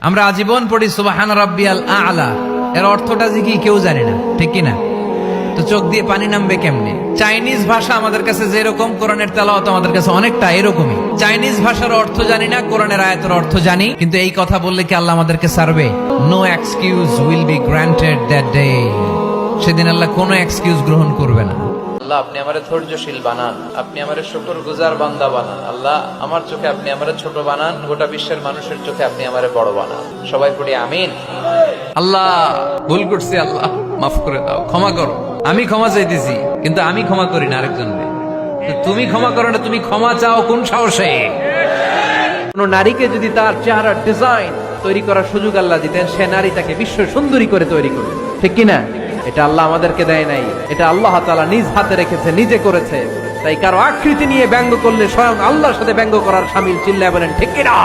আমরা আজীবন পড়ি সুবহান রাব্বিয়াল আ'লা, এর অর্থটা যে কি কেউ জানে না, ঠিক কি না? তো চোখ দিয়ে পানি নামবে কেমনে? চাইনিজ ভাষা আমাদের কাছে যেরকম, কোরআনের তেলাওয়াত আমাদের কাছে অনেকটা এরকমই। চাইনিজ ভাষার অর্থ জানি না, কোরআনের আয়াতের অর্থ জানি, কিন্তু এই কথা বললে কি আল্লাহ আমাদেরকে ছাড়বে? No excuse will be granted that day. সেদিন আল্লাহ কোনো এক্সকিউজ গ্রহণ করবে না। আল্লাহ, আপনি আমারে ধৈর্যশীল বানান, আপনি আমারে শুকরগুজার বান্দা বানান। আল্লাহ, আমার চোখে আপনি আমারে ছোট বানান, গোটা বিশ্বের মানুষের চোখে আপনি আমারে বড় বানান। সবাই পড়ি আমিন। আল্লাহ, ভুল করছি, আল্লাহ মাফ করে দাও, ক্ষমা করো। আমি ক্ষমা চাইতেছি, কিন্তু আমি ক্ষমা করি না আরেকজনকে। তুমি ক্ষমা করো না, তুমি ক্ষমা চাও কোন সাহসে? কোন নারীকে যদি তার চেহারার ডিজাইন তৈরি করার সুযোগ আল্লাহ দিতেন, সে নারীটাকে বিশ্ব সুন্দরী করে তৈরি করবে, ঠিক কিনা? এটা আল্লাহ আমাদেরকে দেয় নাই, এটা আল্লাহ তাআলা নিজ হাতে রেখেছে, নিজে করেছে। তাই কারো আকৃতি নিয়ে ব্যঙ্গ করলে স্বয়ং আল্লাহর সাথে ব্যঙ্গ করার শামিল। চিল্লায় বলেন ঠিক কিনা?